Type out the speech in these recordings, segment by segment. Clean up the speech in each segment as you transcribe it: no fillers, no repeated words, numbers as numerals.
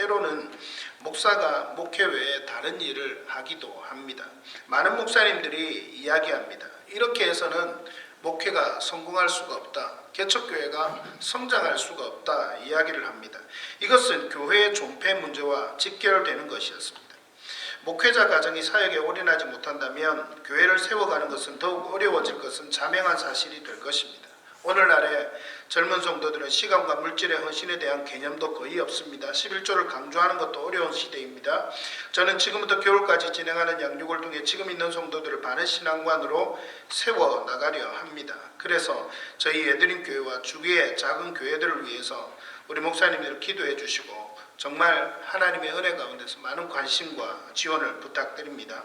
때로는 목사가 목회 외에 다른 일을 하기도 합니다. 많은 목사님들이 이야기합니다. 이렇게 해서는 목회가 성공할 수가 없다. 개척교회가 성장할 수가 없다 이야기를 합니다. 이것은 교회의 존폐 문제와 직결되는 것이었습니다. 목회자 가정이 사역에 올인하지 못한다면 교회를 세워가는 것은 더욱 어려워질 것은 자명한 사실이 될 것입니다. 오늘날의 젊은 성도들은 시간과 물질의 헌신에 대한 개념도 거의 없습니다. 11조를 강조하는 것도 어려운 시대입니다. 저는 지금부터 겨울까지 진행하는 양육을 통해 지금 있는 성도들을 바른 신앙관으로 세워나가려 합니다. 그래서 저희 예드림 교회와 주위의 작은 교회들을 위해서 우리 목사님들 기도해 주시고 정말 하나님의 은혜 가운데서 많은 관심과 지원을 부탁드립니다.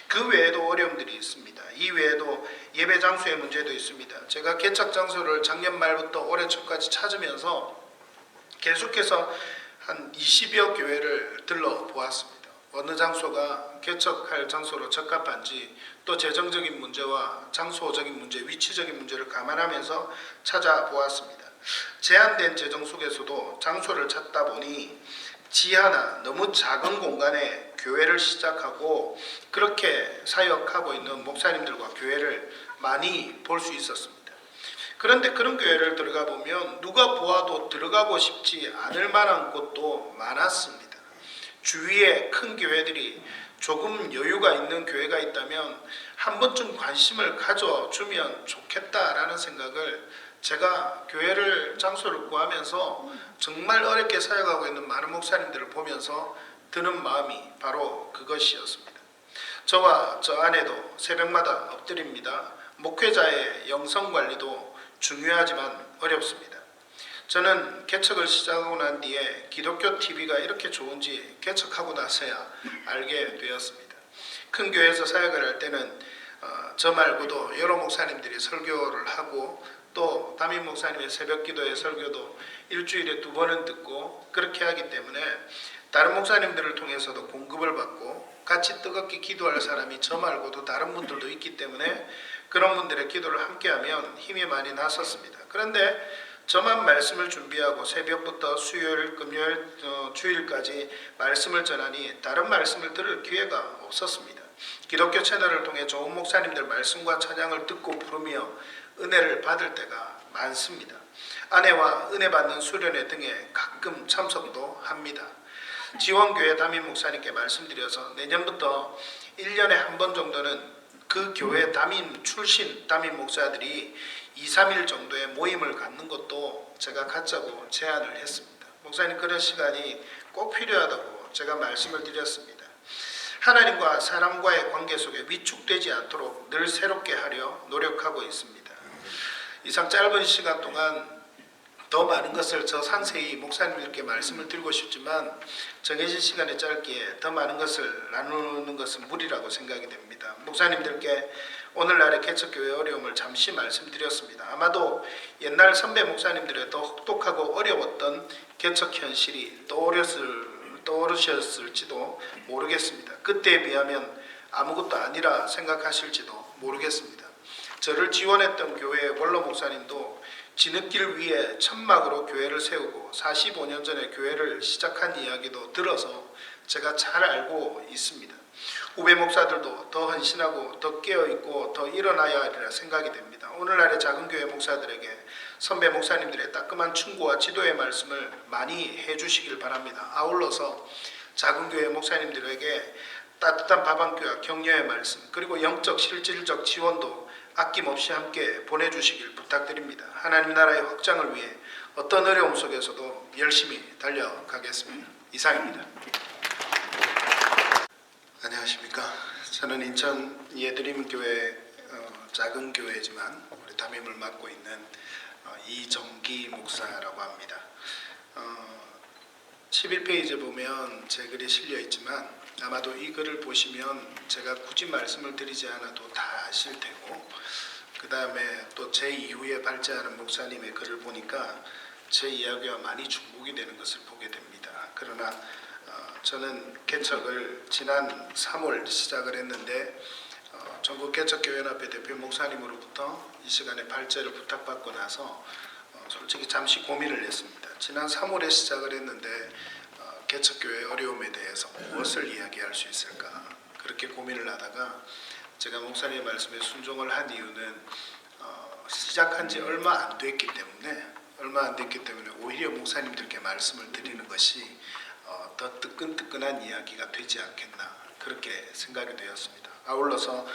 그 외에도 어려움들이 있습니다. 이 외에도 예배 장소의 문제도 있습니다. 제가 개척 장소를 작년 말부터 올해 초까지 찾으면서 계속해서 한 20여 교회를 들러보았습니다. 어느 장소가 개척할 장소로 적합한지 또 재정적인 문제와 장소적인 문제, 위치적인 문제를 감안하면서 찾아보았습니다. 제한된 재정 속에서도 장소를 찾다 보니 지하나 너무 작은 공간에 교회를 시작하고 그렇게 사역하고 있는 목사님들과 교회를 많이 볼 수 있었습니다. 그런데 그런 교회를 들어가 보면 누가 보아도 들어가고 싶지 않을 만한 곳도 많았습니다. 주위에 큰 교회들이 조금 여유가 있는 교회가 있다면 한 번쯤 관심을 가져주면 좋겠다라는 생각을 제가 교회를 장소를 구하면서 정말 어렵게 사역하고 있는 많은 목사님들을 보면서 드는 마음이 바로 그것이었습니다. 저와 저 아내도 새벽마다 엎드립니다. 목회자의 영성관리도 중요하지만 어렵습니다. 저는 개척을 시작하고 난 뒤에 기독교 TV가 이렇게 좋은지 개척하고 나서야 알게 되었습니다. 큰 교회에서 사역을 할 때는 저 말고도 여러 목사님들이 설교를 하고 또 담임 목사님의 새벽 기도의 설교도 일주일에 2번은 듣고 그렇게 하기 때문에 다른 목사님들을 통해서도 공급을 받고 같이 뜨겁게 기도할 사람이 저 말고도 다른 분들도 있기 때문에 그런 분들의 기도를 함께하면 힘이 많이 났었습니다. 그런데 저만 말씀을 준비하고 새벽부터 수요일, 금요일, 주일까지 말씀을 전하니 다른 말씀을 들을 기회가 없었습니다. 기독교 채널을 통해 좋은 목사님들 말씀과 찬양을 듣고 부르며 은혜를 받을 때가 많습니다. 아내와 은혜 받는 수련회 등에 가끔 참석도 합니다. 지원교회 담임 목사님께 말씀드려서 내년부터 1년에 한 번 정도는 그 교회 담임 출신 담임 목사들이 2-3일 정도의 모임을 갖는 것도 제가 갖자고 제안을 했습니다. 목사님 그런 시간이 꼭 필요하다고 제가 말씀을 드렸습니다. 하나님과 사람과의 관계 속에 위축되지 않도록 늘 새롭게 하려 노력하고 있습니다. 이상 짧은 시간 동안 더 많은 것을 저 상세히 목사님들께 말씀을 드리고 싶지만 정해진 시간에 짧게 더 많은 것을 나누는 것은 무리라고 생각이 됩니다. 목사님들께 오늘날의 개척교회의 어려움을 잠시 말씀드렸습니다. 아마도 옛날 선배 목사님들의 더 혹독하고 어려웠던 개척 현실이 떠오르셨을지도 모르겠습니다. 그때에 비하면 아무것도 아니라 생각하실지도 모르겠습니다. 저를 지원했던 교회의 원로 목사님도 지느길 위에 천막으로 교회를 세우고 45년 전에 교회를 시작한 이야기도 들어서 제가 잘 알고 있습니다. 후배 목사들도 더 헌신하고 더 깨어있고 더 일어나야 하리라 생각이 됩니다. 오늘날의 작은 교회 목사들에게 선배 목사님들의 따끔한 충고와 지도의 말씀을 많이 해주시길 바랍니다. 아울러서 작은 교회 목사님들에게 따뜻한 밥 한 끼와 격려의 말씀 그리고 영적 실질적 지원도 아낌없이 함께 보내주시길 부탁드립니다. 하나님 나라의 확장을 위해 어떤 어려움 속에서도 열심히 달려가겠습니다. 이상입니다. 안녕하십니까. 저는 인천 예드림 교회 작은 교회지만 우리 담임을 맡고 있는 이정기 목사라고 합니다. 11페이지에 보면 제 글이 실려 있지만 아마도 이 글을 보시면 제가 굳이 말씀을 드리지 않아도 다 아실 테고 그 다음에 또 제 이후에 발제하는 목사님의 글을 보니까 제 이야기와 많이 중복이 되는 것을 보게 됩니다. 그러나 저는 개척을 지난 3월 시작을 했는데 전국 개척교회연합회 대표 목사님으로부터 이 시간에 발제를 부탁받고 나서 솔직히 잠시 고민을 했습니다. 지난 3월에 시작을 했는데 개척교회의 어려움에 대해서 무엇을 이야기할 수 있을까 그렇게 고민을 하다가 제가 목사님의 말씀에 순종을 한 이유는 시작한 지 얼마 안 됐기 때문에 오히려 목사님들께 말씀을 드리는 것이 더 뜨끈뜨끈한 이야기가 되지 않겠나 그렇게 생각이 되었습니다. 아울러서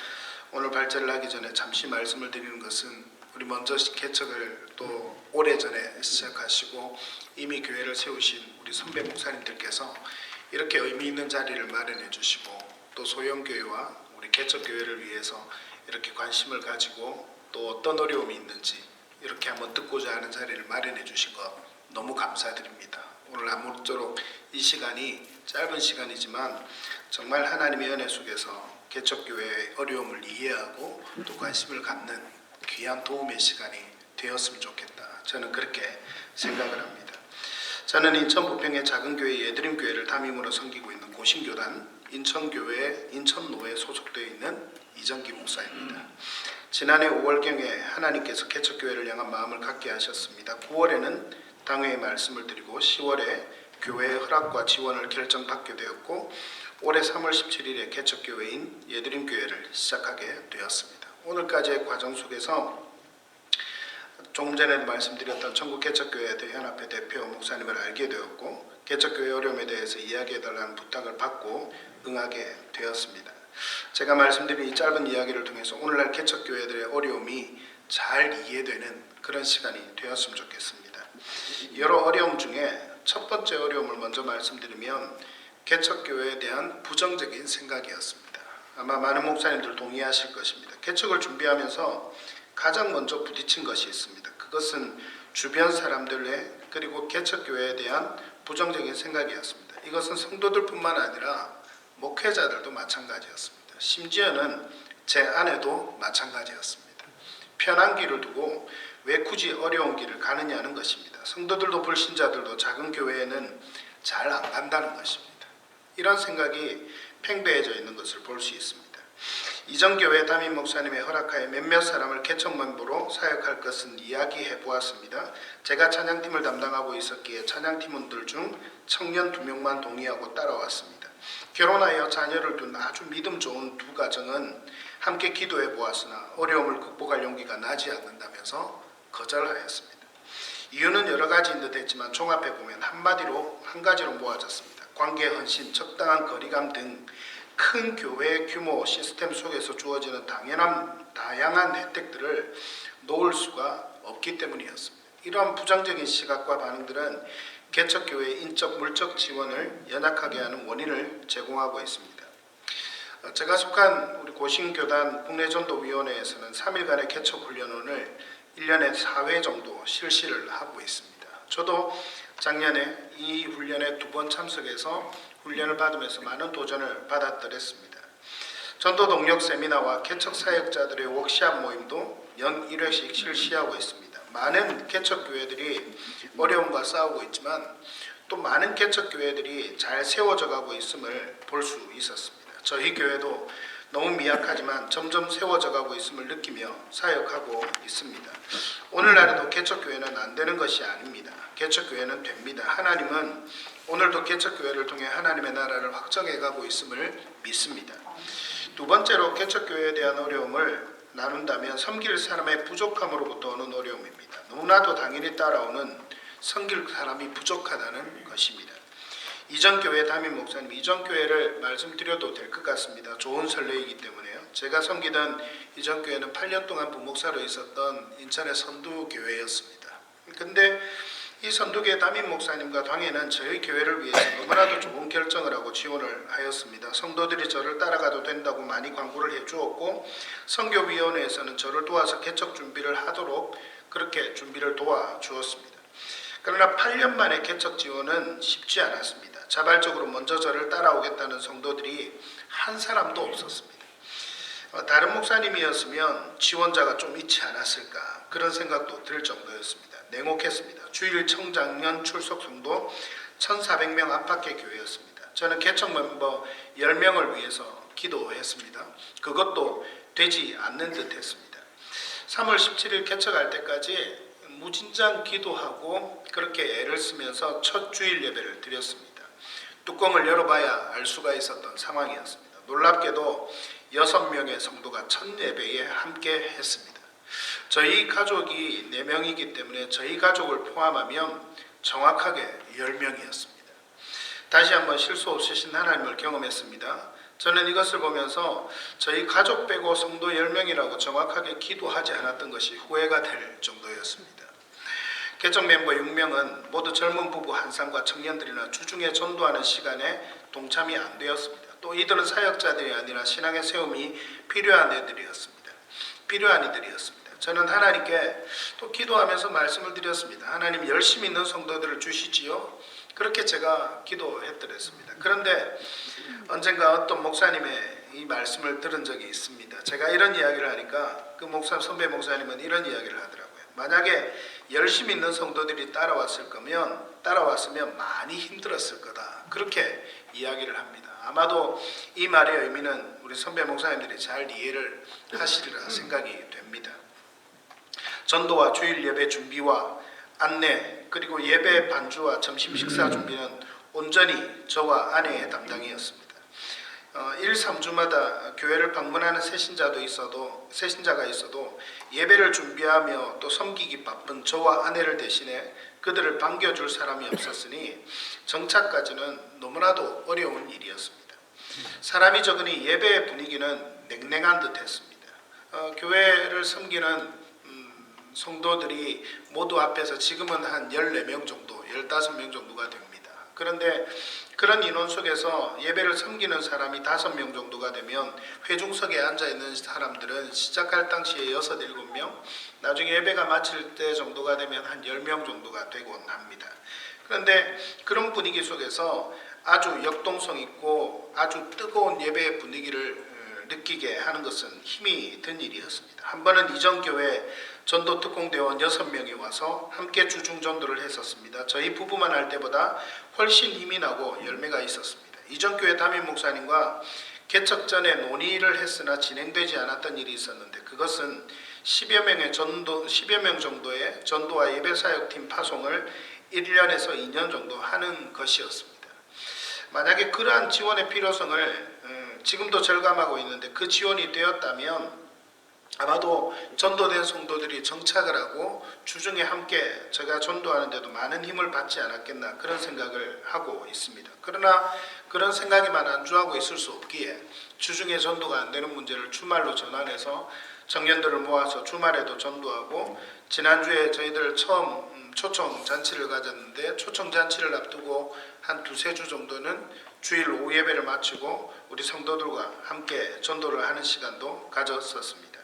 오늘 발제를 하기 전에 잠시 말씀을 드리는 것은 우리 먼저 개척을 또 오래전에 시작하시고 이미 교회를 세우신 우리 선배 목사님들께서 이렇게 의미 있는 자리를 마련해 주시고 또 소형교회와 우리 개척교회를 위해서 이렇게 관심을 가지고 또 어떤 어려움이 있는지 이렇게 한번 듣고자 하는 자리를 마련해 주신 것 너무 감사드립니다. 오늘 아무쪼록 이 시간이 짧은 시간이지만 정말 하나님의 은혜 속에서 개척교회의 어려움을 이해하고 또 관심을 갖는 귀한 도움의 시간이 되었으면 좋겠다. 저는 그렇게 생각을 합니다. 저는 인천 부평의 작은 교회 예드림교회를 담임으로 섬기고 있는 고신교단 인천교회 인천노회에 소속되어 있는 이정기 목사입니다. 지난해 5월경에 하나님께서 개척교회를 향한 마음을 갖게 하셨습니다. 9월에는 당회에 말씀을 드리고 10월에 교회의 허락과 지원을 결정받게 되었고 올해 3월 17일에 개척교회인 예드림교회를 시작하게 되었습니다. 오늘까지의 과정 속에서 조금 전에도 말씀드렸던 전국개척교회 대연합회 대표 목사님을 알게 되었고 개척교회 어려움에 대해서 이야기해달라는 부탁을 받고 응하게 되었습니다. 제가 말씀드린 이 짧은 이야기를 통해서 오늘날 개척교회들의 어려움이 잘 이해되는 그런 시간이 되었으면 좋겠습니다. 여러 어려움 중에 첫 번째 어려움을 먼저 말씀드리면 개척교회에 대한 부정적인 생각이었습니다. 아마 많은 목사님들 동의하실 것입니다. 개척을 준비하면서 가장 먼저 부딪힌 것이 있습니다. 그것은 주변 사람들의 그리고 개척교회에 대한 부정적인 생각이었습니다. 이것은 성도들뿐만 아니라 목회자들도 마찬가지였습니다. 심지어는 제 아내도 마찬가지였습니다. 편한 길을 두고 왜 굳이 어려운 길을 가느냐는 것입니다. 성도들도 불신자들도 작은 교회에는 잘 안 간다는 것입니다. 이런 생각이 팽배해져 있는 것을 볼 수 있습니다. 이전교회 담임 목사님의 허락하에 몇몇 사람을 개척 멤버로 사역할 것은 이야기해 보았습니다. 제가 찬양팀을 담당하고 있었기에 찬양팀원들 중 청년 2명만 동의하고 따라왔습니다. 결혼하여 자녀를 둔 아주 믿음 좋은 두 가정은 함께 기도해 보았으나 어려움을 극복할 용기가 나지 않는다면서 거절하였습니다. 이유는 여러 가지인 듯 했지만 종합해 보면 한 가지로 모아졌습니다. 관계 헌신, 적당한 거리감 등 큰 교회 규모 시스템 속에서 주어지는 다양한 혜택들을 놓을 수가 없기 때문이었습니다. 이러한 부정적인 시각과 반응들은 개척교회의 인적 물적 지원을 연약하게 하는 원인을 제공하고 있습니다. 제가 속한 우리 고신교단 국내전도위원회에서는 3일간의 개척훈련을 1년에 4회 정도 실시를 하고 있습니다. 저도 작년에 이 훈련에 2번 참석해서 훈련을 받으면서 많은 도전을 받았더랬습니다. 전도 동력 세미나와 개척 사역자들의 워크샵 모임도 연 1회씩 실시하고 있습니다. 많은 개척교회들이 어려움과 싸우고 있지만 또 많은 개척교회들이 잘 세워져 가고 있음을 볼 수 있었습니다. 저희 교회도 너무 미약하지만 점점 세워져 가고 있음을 느끼며 사역하고 있습니다. 오늘날에도 개척교회는 안 되는 것이 아닙니다. 개척교회는 됩니다. 하나님은 오늘도 개척교회를 통해 하나님의 나라를 확정해 가고 있음을 믿습니다. 두 번째로 개척교회에 대한 어려움을 나눈다면 섬길 사람의 부족함으로부터 오는 어려움입니다. 너무나도 당연히 따라오는 섬길 사람이 부족하다는 것입니다. 이전교회 담임 목사님, 이전교회를 말씀드려도 될 것 같습니다. 좋은 선례이기 때문에요. 제가 섬기던 이전교회는 8년 동안 부목사로 있었던 인천의 선두교회였습니다. 근데 이 선두교회 담임 목사님과 당회는 저희 교회를 위해서 너무나도 좋은 결정을 하고 지원을 하였습니다. 성도들이 저를 따라가도 된다고 많이 광고를 해주었고 선교위원회에서는 저를 도와서 개척 준비를 하도록 그렇게 준비를 도와주었습니다. 그러나 8년 만에 개척 지원은 쉽지 않았습니다. 자발적으로 먼저 저를 따라오겠다는 성도들이 한 사람도 없었습니다. 다른 목사님이었으면 지원자가 좀 있지 않았을까 그런 생각도 들 정도였습니다. 냉혹했습니다. 주일 청장년 출석 성도 1,400명 안팎의 교회였습니다. 저는 개척 멤버 10명을 위해서 기도했습니다. 그것도 되지 않는 듯 했습니다. 3월 17일 개척할 때까지 무진장 기도하고 그렇게 애를 쓰면서 첫 주일 예배를 드렸습니다. 뚜껑을 열어봐야 알 수가 있었던 상황이었습니다. 놀랍게도 6명의 성도가 첫 예배에 함께 했습니다. 저희 가족이 4명이기 때문에 저희 가족을 포함하면 정확하게 10명이었습니다. 다시 한번 실수 없으신 하나님을 경험했습니다. 저는 이것을 보면서 저희 가족 빼고 성도 10명이라고 정확하게 기도하지 않았던 것이 후회가 될 정도였습니다. 개척 멤버 6명은 모두 젊은 부부 한상과 청년들이나 주중에 전도하는 시간에 동참이 안 되었습니다. 또 이들은 사역자들이 아니라 신앙의 세움이 필요한 이들이었습니다. 저는 하나님께 또 기도하면서 말씀을 드렸습니다. 하나님 열심히 있는 성도들을 주시지요. 그렇게 제가 기도했더랬습니다. 그런데 언젠가 어떤 목사님의 이 말씀을 들은 적이 있습니다. 제가 이런 이야기를 하니까 그 선배 목사님은 이런 이야기를 하더라고요. 만약에 열심히 있는 성도들이 따라왔으면 많이 힘들었을 거다. 그렇게 이야기를 합니다. 아마도 이 말의 의미는 우리 선배 목사님들이 잘 이해를 하시리라 생각이 됩니다. 전도와 주일 예배 준비와 안내 그리고 예배 반주와 점심 식사 준비는 온전히 저와 아내의 담당이었습니다. 1, 3주마다 교회를 방문하는 새신자가 있어도 예배를 준비하며 또 섬기기 바쁜 저와 아내를 대신해 그들을 반겨줄 사람이 없었으니 정착까지는 너무나도 어려운 일이었습니다. 사람이 적으니 예배의 분위기는 냉랭한 듯 했습니다. 교회를 섬기는 성도들이 모두 앞에서 지금은 한 14명 정도, 15명 정도가 됩니다. 그런데 그런 인원 속에서 예배를 섬기는 사람이 5명 정도가 되면 회중석에 앉아있는 사람들은 시작할 당시에 6, 7명, 나중에 예배가 마칠 때 정도가 되면 한 10명 정도가 되곤 합니다. 그런데 그런 분위기 속에서 아주 역동성 있고 아주 뜨거운 예배의 분위기를 느끼게 하는 것은 힘이 든 일이었습니다. 한 번은 이전 교회 전도 특공대원 6명이 와서 함께 주중 전도를 했었습니다. 저희 부부만 할 때보다 훨씬 힘이 나고 열매가 있었습니다. 이전 교회 담임 목사님과 개척 전에 논의를 했으나 진행되지 않았던 일이 있었는데 그것은 10여 명 정도의 전도와 예배사역팀 파송을 1년에서 2년 정도 하는 것이었습니다. 만약에 그러한 지원의 필요성을 지금도 절감하고 있는데 그 지원이 되었다면 아마도 전도된 성도들이 정착을 하고 주중에 함께 제가 전도하는데도 많은 힘을 받지 않았겠나 그런 생각을 하고 있습니다. 그러나 그런 생각에만 안주하고 있을 수 없기에 주중에 전도가 안 되는 문제를 주말로 전환해서 청년들을 모아서 주말에도 전도하고 지난주에 저희들 처음 초청 잔치를 가졌는데 초청 잔치를 앞두고 한 2-3주 정도는 주일 오후 예배를 마치고 우리 성도들과 함께 전도를 하는 시간도 가졌었습니다.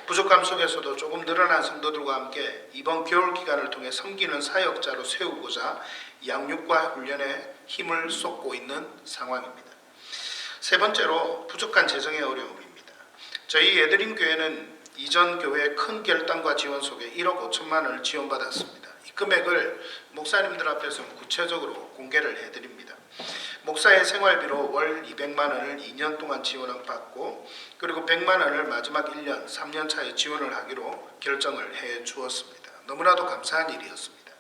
부족함 속에서도 조금 늘어난 성도들과 함께 이번 겨울 기간을 통해 섬기는 사역자로 세우고자 양육과 훈련에 힘을 쏟고 있는 상황입니다. 세 번째로 부족한 재정의 어려움입니다. 저희 예드림 교회는 이전 교회의 큰 결단과 지원 속에 1억 5천만 원을 지원받았습니다. 이 금액을 목사님들 앞에서 구체적으로 공개를 해드립니다. 목사의 생활비로 월 200만 원을 2년 동안 지원을 받고 그리고 100만 원을 마지막 1년, 3년 차에 지원을 하기로 결정을 해 주었습니다. 너무나도 감사한 일이었습니다.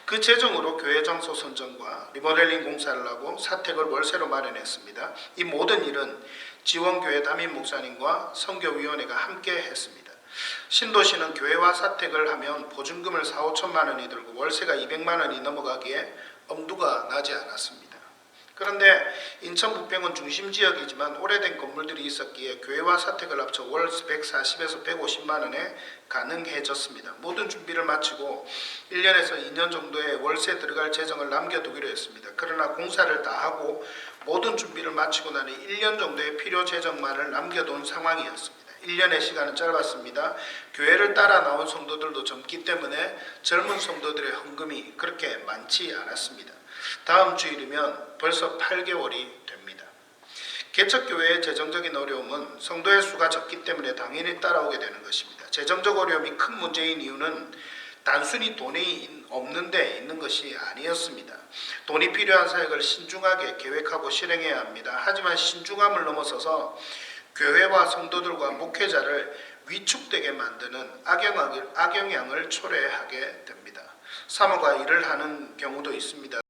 그 재정으로 교회 장소 선정과 리모델링 공사를 하고 사택을 월세로 마련했습니다. 이 모든 일은 지원교회 담임 목사님과 선교위원회가 함께 했습니다. 신도시는 교회와 사택을 하면 보증금을 4-5천만 원이 들고 월세가 200만 원이 넘어가기에 엄두가 나지 않았습니다. 그런데 인천 부평은 중심지역이지만 오래된 건물들이 있었기에 교회와 사택을 합쳐 월 140에서 150만 원에 가능해졌습니다. 모든 준비를 마치고 1년에서 2년 정도의 월세 들어갈 재정을 남겨두기로 했습니다. 그러나 공사를 다 하고 모든 준비를 마치고 나니 1년 정도의 필요 재정만을 남겨둔 상황이었습니다. 1년의 시간은 짧았습니다. 교회를 따라 나온 성도들도 젊기 때문에 젊은 성도들의 헌금이 그렇게 많지 않았습니다. 다음 주일이면 벌써 8개월이 됩니다. 개척교회의 재정적인 어려움은 성도의 수가 적기 때문에 당연히 따라오게 되는 것입니다. 재정적 어려움이 큰 문제인 이유는 단순히 돈이 없는 데 있는 것이 아니었습니다. 돈이 필요한 사역을 신중하게 계획하고 실행해야 합니다. 하지만 신중함을 넘어서서 교회와 성도들과 목회자를 위축되게 만드는 악영향을 초래하게 됩니다. 사모가 일을 하는 경우도 있습니다.